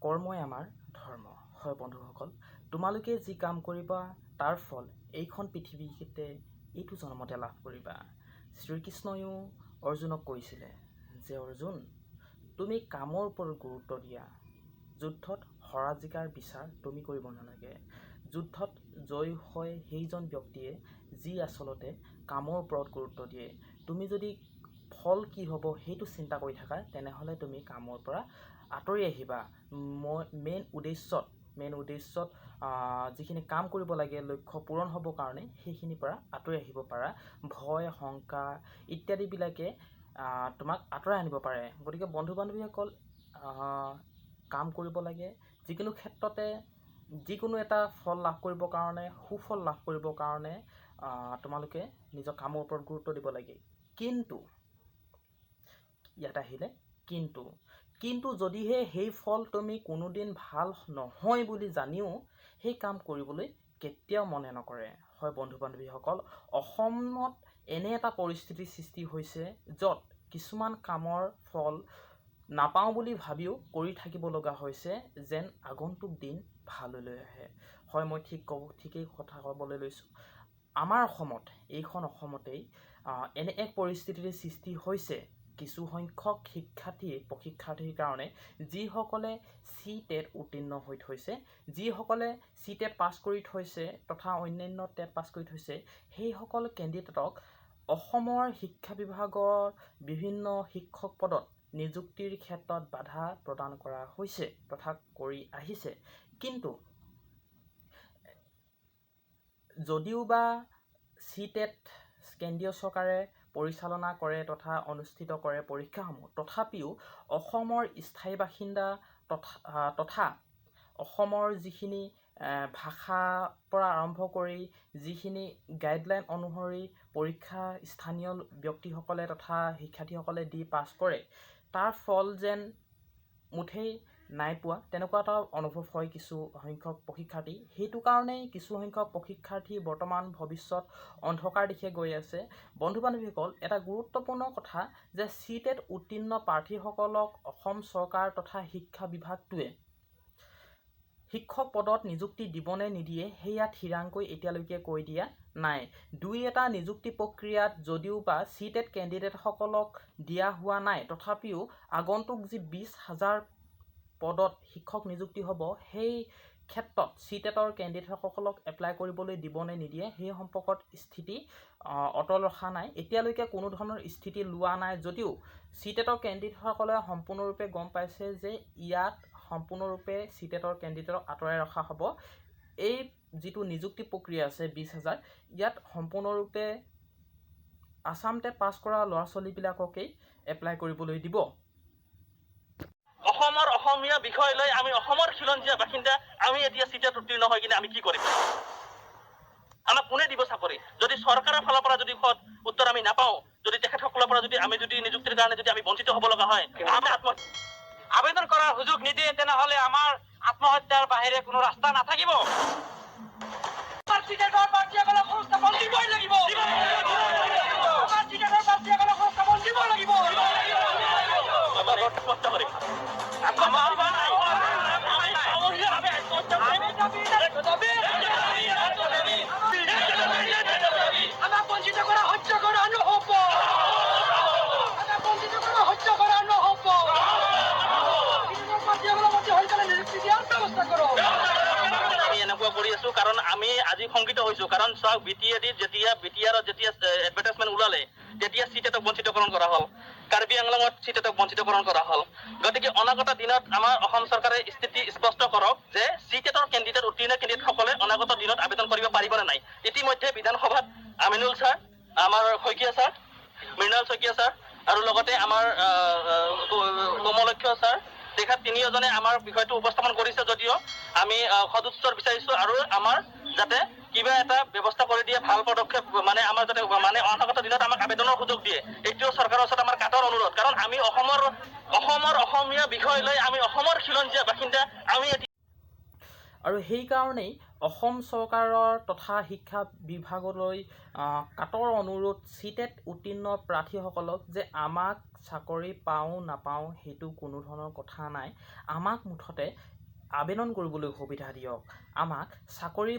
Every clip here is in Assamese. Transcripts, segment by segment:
কৰ্মই আমাৰ ধৰ্ম। হয় বন্ধুসকল, তোমালোকে যি কাম কৰিবা তাৰ ফল এইখন পৃথিৱীতে এইটো জন্মতে লাভ কৰিবা। শ্ৰীকৃষ্ণয়ো অৰ্জুনক কৈছিলে যে অৰ্জুন, তুমি কামৰ ওপৰত গুৰুত্ব দিয়া। যুদ্ধত হৰা জিকাৰ বিচাৰ তুমি কৰিব নালাগে। যুদ্ধত জয় হয় সেইজন ব্যক্তিয়ে যি আচলতে কামৰ ওপৰত গুৰুত্ব দিয়ে। তুমি যদি ফল কি হ'ব সেইটো চিন্তা কৰি থাকা, তেনেহ'লে তুমি কামৰ পৰা আঁতৰি আহিবা। মেইন উদ্দেশ্যত যিখিনি কাম কৰিব লাগে লক্ষ্য পূৰণ হ'বৰ কাৰণে সেইখিনিৰ পৰা আঁতৰি আহিব পাৰা। ভয়, শংকা ইত্যাদিবিলাকে তোমাক আঁতৰাই আনিব পাৰে। গতিকে বন্ধু বান্ধৱীসকল, কাম কৰিব লাগে। যিকোনো ক্ষেত্ৰতে যিকোনো এটা ফল লাভ কৰিবৰ কাৰণে, সুফল লাভ কৰিবৰ কাৰণে তোমালোকে নিজৰ কামৰ ওপৰত গুৰুত্ব দিব লাগে। কিন্তু ইয়াত আহিলে কিন্তু যদিহে সেই ফল তুমি কোনোদিন ভাল নহয় বুলি জানিও সেই কাম কৰিবলৈ কেতিয়াও মনে নকৰে। হয় বন্ধু বান্ধৱীসকল, অসমত এনে এটা পৰিস্থিতিৰ সৃষ্টি হৈছে য'ত কিছুমান কামৰ ফল নাপাওঁ বুলি ভাবিও কৰি থাকিব লগা হৈছে যেন আগন্তুক দিন ভাললৈ আহে। হয়, মই ঠিকেই কথা ক'বলৈ লৈছোঁ। আমাৰ অসমত, এইখন অসমতেই এনে এক পৰিস্থিতিৰ সৃষ্টি হৈছে কিছু সংখ্যক প্ৰশিক্ষাৰ্থীৰ কাৰণে, যিসকলে CTET উত্তীৰ্ণ হৈ থৈছে, যিসকলে CTET পাছ কৰি থৈছে তথা অন্যান্য টেট পাছ কৰি থৈছে, সেইসকল কেণ্ডিডেটক অসমৰ শিক্ষা বিভাগৰ বিভিন্ন শিক্ষক পদত নিযুক্তিৰ ক্ষেত্ৰত বাধা প্ৰদান কৰা হৈছে তথা কৰি আহিছে। কিন্তু যদিওবা CTET কেন্দ্ৰীয় চৰকাৰে পৰিচালনা কৰে তথা অনুষ্ঠিত কৰে পৰীক্ষাসমূহ, তথাপিও অসমৰ স্থায়ী বাসিন্দা তথা অসমৰ যিখিনি ভাষাৰ পৰা আৰম্ভ কৰি যিখিনি গাইডলাইন অনুসৰি পৰীক্ষা স্থানীয় ব্যক্তিসকলে তথা শিক্ষাৰ্থীসকলে দি পাছ কৰে, তাৰ ফল যেন মুঠেই নাই পোৱা, তেনেকুৱা এটা অনুভৱ হয় কিছু সংখ্যক প্ৰশিক্ষাৰ্থী। সেইটো কাৰণেই কিছু সংখ্যক প্ৰশিক্ষাৰ্থী বৰ্তমান ভৱিষ্যত অন্ধকাৰ দিশে গৈ আছে। বন্ধু বান্ধৱীসকল, এটা গুৰুত্বপূৰ্ণ কথা যে CTET উত্তীৰ্ণ প্ৰাৰ্থীসকলক অসম চৰকাৰ তথা শিক্ষা বিভাগটোৱে শিক্ষক পদত নিযুক্তি দিবনে নিদিয়ে সেয়া থিৰাংকৈ এতিয়ালৈকে কৈ দিয়া নাই। দুই এটা নিযুক্তি প্ৰক্ৰিয়াত যদিওবা CTET কেণ্ডিডেটসকলক দিয়া হোৱা নাই, তথাপিও আগন্তুক যি 20,000 পদত শিক্ষক নিযুক্তি হ'ব, সেই ক্ষেত্ৰত CTETৰ কেণ্ডিডেটসকলক এপ্লাই কৰিবলৈ দিবনে নিদিয়ে সেই সম্পৰ্কত স্থিতি অটল ৰখা নাই। এতিয়ালৈকে কোনো ধৰণৰ স্থিতি লোৱা নাই যদিও CTETৰ কেণ্ডিডেটসকলে সম্পূৰ্ণৰূপে গম পাইছে যে ইয়াত সম্পূৰ্ণৰূপে CTETৰ কেণ্ডিডেটক আঁতৰাই ৰখা হ'ব। এই যিটো নিযুক্তি প্ৰক্ৰিয়া আছে 20,000, ইয়াত সম্পূৰ্ণৰূপে আছাম টেট পাছ কৰা ল'ৰা ছোৱালীবিলাককেই এপ্লাই কৰিবলৈ দিব। অসমৰ অসমীয়া বিষয় লৈ আমি অসমৰ খিলঞ্জীয়া বাসিন্দা আমি এতিয়া CTET উত্তীৰ্ণ হৈ কিনে আমি কি কৰিম? আমাক কোনে দিব চাকৰি? যদি চৰকাৰৰ ফালৰ পৰা যদি উত্তৰ আমি নাপাওঁ, যদি তেখেতসকলৰ পৰা যদি আমি নিযুক্তিৰ কাৰণে যদি আমি বঞ্চিত হ'ব লগা হয়, আমি আবেদন কৰাৰ সুযোগ নিদিয়ে, তেনেহ'লে আমাৰ আত্মহত্যাৰ বাহিৰে কোনো ৰাস্তা নাথাকিব। CTETৰ প্ৰাৰ্থীসকলক সংস্থাপন দিবই লাগিব। CTETৰ প্ৰাৰ্থীসকলক সংস্থাপন দিব লাগিব। আমাক বঞ্চিত কৰা সহ্য কৰা নহ'ব। আমি এনেকুৱা কৰি আছো কাৰণ আমি আজি শংকিত হৈছো, কাৰণ চাওক যেতিয়া এডভাৰটাইজমেণ্ট ওলালে তেতিয়া CTETক বঞ্চিতকৰণ কৰা হ'ল, কাৰ্বি আংলঙত CTETক বঞ্চিতকৰণ কৰা হ'ল। গতিকে অনাগত দিনত আমাৰ অসম চৰকাৰে স্থিতি স্পষ্ট কৰক যে CTETৰ কেণ্ডিডেট উত্তীৰ্ণ কেণ্ডিডেটসকলে অনাগত দিনত আবেদন কৰিব পাৰিবনে নাই। ইতিমধ্যে বিধানসভাত আমিনুল ছাৰ, আমাৰ শইকীয়া ছাৰ, মৃণাল শইকীয়া ছাৰ আৰু লগতে আমাৰ কমলক্ষ্য ছাৰ, তেখেত তিনিওজনে আমাৰ বিষয়টো উপস্থাপন কৰিছে যদিও আমি সদুত্তৰ বিচাৰিছো আৰু আমাৰ যাতে কিবা এটা ব্যৱস্থা কৰি দিয়ে, ভাল পদক্ষেপ আমাৰ যাতে অনাগত দিনত আমাক আবেদনৰ সুযোগ দিয়ে, এইটোও চৰকাৰৰ ওচৰত আমাৰ কাটৰ অনুৰোধ। কাৰণ আমি অসমৰ অসমীয়া বিষয় লৈ আমি অসমৰ খিলঞ্জীয়া বাসিন্দা আমি আৰু সেইকাৰণেই অসম চৰকাৰৰ তথা শিক্ষা বিভাগলৈ কাটৰ অনুৰোধ চিটেট উত্তীৰ্ণ প্ৰাৰ্থীসকলক যে আমাক চাকৰি পাওঁ নাপাওঁ সেইটো কোনো ধৰণৰ কথা নাই, আমাক মুঠতে আবেদন কৰিবলৈ সুবিধা দিয়ক। আমাক চাকৰি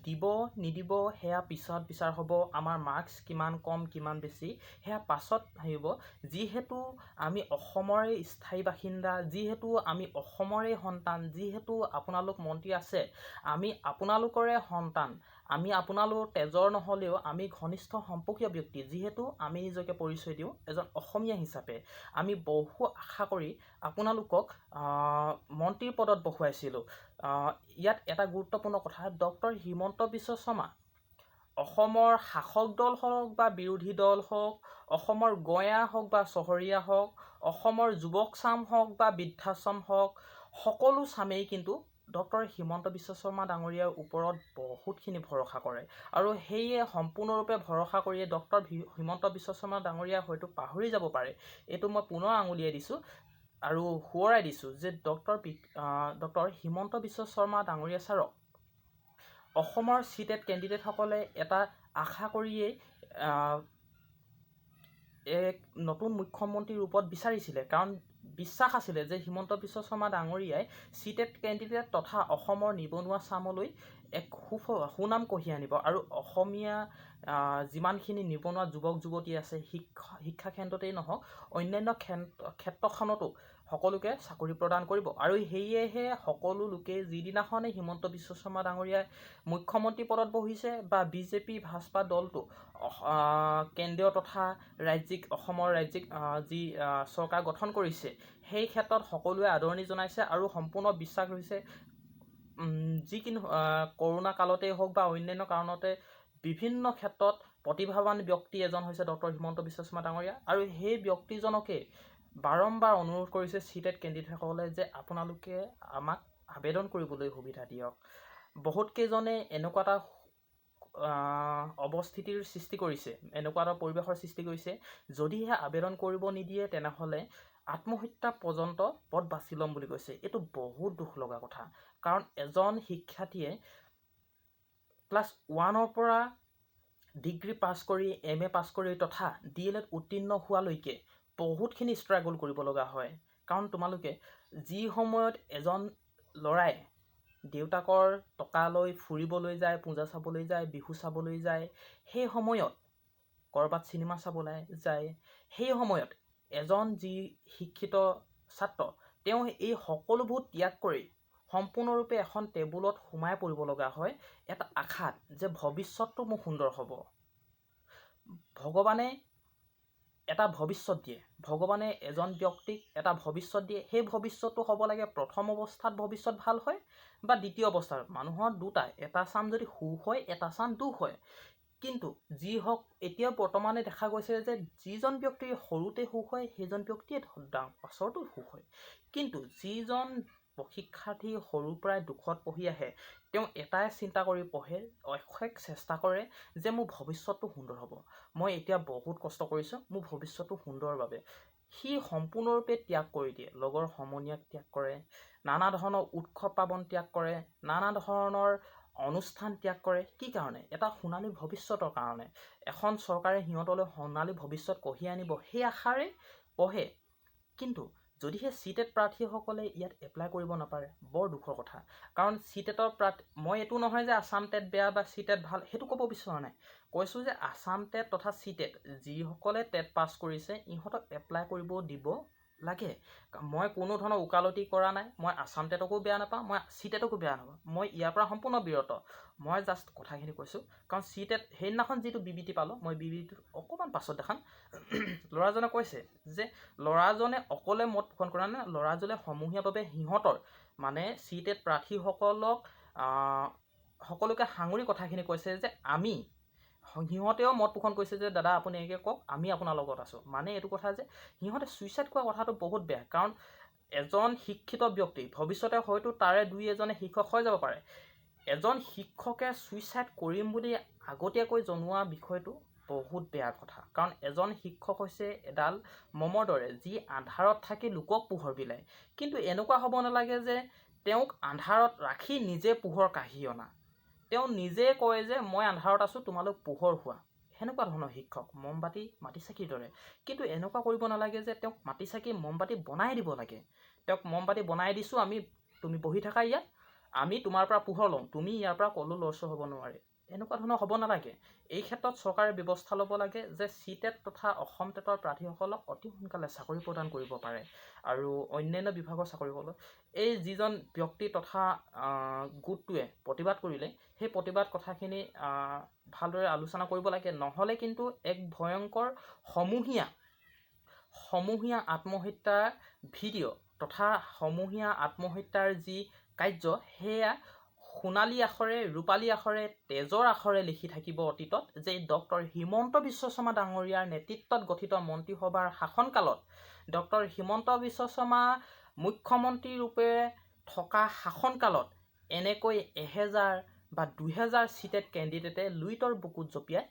দিব নিদিব সেয়া পিছত বিচাৰ হ'ব, আমাৰ মাৰ্কছ কিমান কম কিমান বেছি সেয়া পাছত আহিব। যিহেতু আমি অসমৰে স্থায়ী বাসিন্দা, যিহেতু আমি অসমৰে সন্তান, যিহেতু আপোনালোক মন্ত্ৰী আছে, আমি আপোনালোকৰে সন্তান, আমি আপোনালোকৰ তেজৰ নহ'লেও আমি ঘনিষ্ঠ সম্পৰ্কীয় ব্যক্তি। যিহেতু আমি নিজকে পৰিচয় দিওঁ এজন অসমীয়া হিচাপে, আমি বহু আশা কৰি আপোনালোকক মন্ত্ৰীৰ পদত বহুৱাইছিলোঁ। ইয়াত এটা গুৰুত্বপূৰ্ণ কথা, ডক্টৰ হিমন্ত বিশ্ব শৰ্মা অসমৰ শাসক দল হওক বা বিৰোধী দল হওক, অসমৰ গঞা হওক বা চহৰীয়া হওক, অসমৰ যুৱক চাম হওক বা বৃদ্ধাশ্ৰম হওক, সকলো চামেই কিন্তু ডক্টৰ হিমন্ত বিশ্ব শৰ্মা ডাঙৰীয়াৰ ওপৰত বহুতখিনি ভৰসা কৰে। আৰু সেয়ে সম্পূৰ্ণৰূপে ভৰসা কৰিয়ে ডক্টৰ হিমন্ত বিশ্ব শৰ্মা ডাঙৰীয়া হয়তো পাহৰি যাব পাৰে। এইটো মই পুনৰ আঙুলিয়াই দিছোঁ আৰু সোঁৱৰাই দিছোঁ যে ডক্টৰ হিমন্ত বিশ্ব শৰ্মা ডাঙৰীয়া ছাৰক অসমৰ চিটেট কেণ্ডিডেটসকলে এটা আশা কৰিয়েই এক নতুন মুখ্যমন্ত্ৰীৰ ৰূপত বিচাৰিছিলে, কাৰণ বিশ্বাস আছিলে যে হিমন্ত বিশ্ব শৰ্মা ডাঙৰীয়াই চিটেট কেণ্ডিডেট তথা অসমৰ নিবনুৱা চামলৈ এক সুনাম কঢ়িয়াই আনিব আৰু অসমীয়া যিমানখিনি নিবনুৱা যুৱক যুৱতী আছে শিক্ষা কেন্দ্ৰতেই নহওক অন্যান্য ক্ষেত্ৰখনতো সকলোকে চাকৰি প্ৰদান কৰিব। আৰু সেয়েহে সকলো লোকে যিদিনাখনে হিমন্ত বিশ্ব শৰ্মা ডাঙৰীয়াই মুখ্যমন্ত্ৰী পদত বহিছে বা বিজেপি ভাজপা দলটো কেন্দ্ৰীয় তথা অসমৰ ৰাজ্যিক যি চৰকাৰ গঠন কৰিছে সেই ক্ষেত্ৰত সকলোৱে আদৰণি জনাইছে আৰু সম্পূৰ্ণ বিশ্বাস হৈছে যিকোনো কৰোণা কালতেই হওক বা অন্যান্য কাৰণতে বিভিন্ন ক্ষেত্ৰত প্ৰতিভাৱান ব্যক্তি এজন হৈছে ডক্টৰ হিমন্ত বিশ্ব শৰ্মা ডাঙৰীয়া। আৰু সেই ব্যক্তিজনকে বাৰম্বাৰ অনুৰোধ কৰিছে চিটেট কেণ্ডিডেটসকলে যে আপোনালোকে আমাক আবেদন কৰিবলৈ সুবিধা দিয়ক। বহুতকেইজনে এনেকুৱা এটা অৱস্থিতিৰ সৃষ্টি কৰিছে, এনেকুৱা এটা পৰিৱেশৰ সৃষ্টি কৰিছে, যদিহে আবেদন কৰিব নিদিয়ে তেনেহ'লে আত্মহত্যা পৰ্যন্ত পথ বাছি ল'ম বুলি কৈছে। এইটো বহুত দুখ লগা কথা, কাৰণ এজন শিক্ষাৰ্থীয়ে ক্লাছ 1ৰ পৰা ডিগ্ৰী পাছ কৰি MA পাছ কৰি তথা DLED উত্তীৰ্ণ হোৱালৈকে বহুতখিনি ষ্ট্ৰাগল কৰিব লগা হয়। কাৰণ তোমালোকে যি সময়ত এজন ল'ৰাই দেউতাকৰ টকা লৈ ফুৰিবলৈ যায়, পূজা চাবলৈ যায়, বিহু চাবলৈ যায়, সেই সময়ত ক'ৰবাত চিনেমা চাবলৈ যায়, সেই সময়ত এজন যি শিক্ষিত ছাত্ৰ তেওঁ এই সকলোবোৰ ত্যাগ কৰি সম্পূৰ্ণৰূপে এখন টেবুলত সোমাই পৰিব লগা হয় এটা আশাত যে ভৱিষ্যতটো মোৰ সুন্দৰ হ'ব। ভগৱানে এটা ভৱিষ্যত দিয়ে, ভগৱানে এজন ব্যক্তিক এটা ভৱিষ্যত দিয়ে। সেই ভৱিষ্যতটো হ'ব লাগে প্ৰথম অৱস্থাত ভৱিষ্যত ভাল হয় বা দ্বিতীয় অৱস্থাত। মানুহৰ দুটা, এটা চাম যদি সুখ হয় এটা চাম দুখ হয়। কিন্তু যি হওক এতিয়া বৰ্তমানে দেখা গৈছে যে যিজন ব্যক্তিৰ সৰুতে সুখ হয় সেইজন ব্যক্তিয়ে পাছতো সুখ হয়। কিন্তু যিজন শিক্ষাৰ্থী সৰুৰ পৰাই দুখত পঢ়ি আহে তেওঁ এটাই চিন্তা কৰি পঢ়ে, অশেষ চেষ্টা কৰে যে মোৰ ভৱিষ্যতটো সুন্দৰ হ'ব, মই এতিয়া বহুত কষ্ট কৰিছোঁ, মোৰ ভৱিষ্যতটো সুন্দৰৰ বাবে সি সম্পূৰ্ণৰূপে ত্যাগ কৰি দিয়ে। লগৰ সমনীয়াক ত্যাগ কৰে, নানা ধৰণৰ উৎসৱ পাৰ্বণ ত্যাগ কৰে, নানা ধৰণৰ অনুষ্ঠান ত্যাগ কৰে। কি কাৰণে? এটা সোণালী ভৱিষ্যতৰ কাৰণে। এখন চৰকাৰে সিহঁতলৈ সোণালী ভৱিষ্যত কঢ়িয়াই আনিব সেই আশাৰে পঢ়ে। কিন্তু যদিহে চিটেট প্ৰাৰ্থীসকলে ইয়াত এপ্লাই কৰিব নাপাৰে বৰ দুখৰ কথা। কাৰণ চিটেটৰ মই এইটো নহয় যে আছাম টেট বেয়া বা চিটেট ভাল, সেইটো ক'ব বিচৰা নাই। কৈছোঁ যে আছাম টেট তথা চিটেট যিসকলে টেট পাছ কৰিছে ইহঁতক এপ্লাই কৰিব দিব লাগে। মই কোনো ধৰণৰ ওকালতি কৰা নাই, মই আছাম টেটকো বেয়া নাপাওঁ, মই চিটেটকো বেয়া নাপাওঁ, মই ইয়াৰ পৰা সম্পূৰ্ণ বিৰত। মই জাষ্ট কথাখিনি কৈছোঁ, কাৰণ চিটেট সেইদিনাখন যিটো বিবৃতি পালোঁ মই বিবৃতিটো অকণমান পাছত দেখাম। ল'ৰাজনে কৈছে যে ল'ৰাজনে অকলে মত পোষণ কৰা নাই, ল'ৰাজনে সমূহীয়াভাৱে সিহঁতৰ মানে চিটেট প্ৰাৰ্থীসকলক সকলোকে সাঙুৰি কথাখিনি কৈছে যে সিহঁতেও মত পোষণ কৰিছে যে দাদা আপুনি এনেকৈ কওক, আমি আপোনাৰ লগত আছোঁ। মানে এইটো কথা যে সিহঁতে ছুইচাইড কৰা কথাটো বহুত বেয়া। কাৰণ এজন শিক্ষিত ব্যক্তি ভৱিষ্যতে হয়তো তাৰে দুই এজনে শিক্ষক হৈ যাব পাৰে। এজন শিক্ষকে ছুইচাইড কৰিম বুলি আগতীয়াকৈ জনোৱা বিষয়টো বহুত বেয়া কথা। কাৰণ এজন শিক্ষক হৈছে এডাল মমৰ দৰে যি আন্ধাৰত থাকি লোকক পোহৰ বিলায়। কিন্তু এনেকুৱা হ'ব নালাগে যে তেওঁক আন্ধাৰত ৰাখি নিজে পোহৰ কাঢ়ি অনা। তেওঁ নিজে কয় যে মই আন্ধাৰত আছোঁ, তোমালোক পোহৰ হোৱা। সেনেকুৱা ধৰণৰ শিক্ষক, মমবাতি মাটি চাকিৰ দৰে। কিন্তু এনেকুৱা কৰিব নালাগে যে তেওঁক মাটি চাকি মমবাতি বনাই দিব লাগে। তেওঁক মমবাতি বনাই দিছোঁ, তুমি বহি থাকা ইয়াত, আমি তোমাৰ পৰা পোহৰ লওঁ, তুমি ইয়াৰ পৰা কলো লৰচৰ হ'ব নোৱাৰে। এনেকুৱা ধৰণৰ হ'ব নালাগে। এই ক্ষেত্ৰত চৰকাৰে ব্যৱস্থা ল'ব লাগে যে CTET তথা অসম টেটৰ প্ৰাৰ্থীসকলক অতি সোনকালে চাকৰি প্ৰদান কৰিব পাৰে। আৰু অন্যান্য বিভাগৰ চাকৰিসকলক এই যিজন ব্যক্তি তথা গোটটোৱে প্ৰতিবাদ কৰিলে, সেই প্ৰতিবাদ কথাখিনি ভালদৰে আলোচনা কৰিব লাগে। নহ'লে কিন্তু এক ভয়ংকৰ সমূহীয়া আত্মহত্যাৰ ভিডিঅ' তথা সমূহীয়া আত্মহত্যাৰ যি কাৰ্য, সেয়া সোণালী আখৰে, ৰূপালী আখৰে, তেজৰ আখৰে লিখি থাকিব অতীতত, যে ডক্টৰ হিমন্ত বিশ্ব শৰ্মা ডাঙৰীয়াৰ নেতৃত্বত গঠিত মন্ত্ৰীসভাৰ শাসনকালত, ডক্টৰ হিমন্ত বিশ্ব শৰ্মা মুখ্যমন্ত্ৰী ৰূপে থকা শাসনকালত এনেকৈ 1000 বা 2000 CTET কেণ্ডিডেটে লুইতৰ বুকুত জঁপিয়াই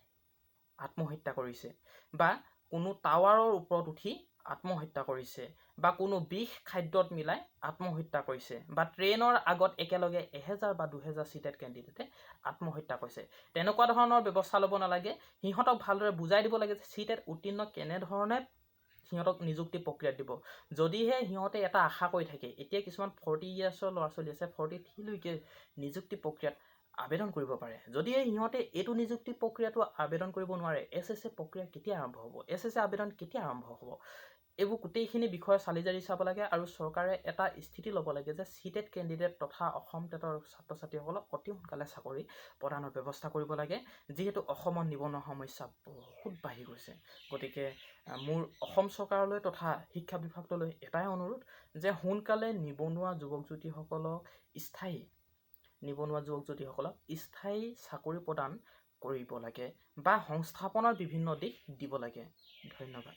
আত্মহত্যা কৰিছে, বা কোনো টাৱাৰৰ ওপৰত উঠি আত্মহত্যা কৰিছে, বা কোনো বিষ খাদ্যত মিলাই আত্মহত্যা কৰিছে, বা ট্ৰেইনৰ আগত একেলগে 1000 বা 2000 CTET কেণ্ডিডেটে আত্মহত্যা কৰিছে। তেনেকুৱা ধৰণৰ ব্যৱস্থা ল'ব নালাগে। সিহঁতক ভালদৰে বুজাই দিব লাগে যে CTET উত্তীৰ্ণ কেনেধৰণে সিহঁতক নিযুক্তি প্ৰক্ৰিয়াত দিব। যদিহে সিহঁতে এটা আশা কৰি থাকে, এতিয়া কিছুমান 40 ইয়াৰ্ছৰ ল'ৰা ছোৱালী আছে, 43লৈকে নিযুক্তি প্ৰক্ৰিয়াত আবেদন কৰিব পাৰে। যদিহে সিহঁতে এইটো নিযুক্তি প্ৰক্ৰিয়াটো আবেদন কৰিব নোৱাৰে, SSA প্ৰক্ৰিয়া কেতিয়া আৰম্ভ হ'ব, SSA আবেদন কেতিয়া আৰম্ভ হ'ব? এইবোৰ গোটেইখিনি বিষয়ে চালি জাৰি চাব লাগে। আৰু চৰকাৰে এটা স্থিতি ল'ব লাগে যে CTET কেণ্ডিডেট তথা অসম টেটৰ ছাত্ৰ ছাত্ৰীসকলক অতি সোনকালে চাকৰি প্ৰদানৰ ব্যৱস্থা কৰিব লাগে, যিহেতু অসমত নিবনুৱা সমস্যা বহুত বাঢ়ি গৈছে। গতিকে মোৰ অসম চৰকাৰলৈ তথা শিক্ষা বিভাগটোলৈ এটাই অনুৰোধ যে সোনকালে নিবনুৱা যুৱক যুৱতীসকলক স্থায়ী চাকৰি প্ৰদান কৰিব লাগে, বা সংস্থাপনৰ বিভিন্ন দিশ দিব লাগে। ধন্যবাদ।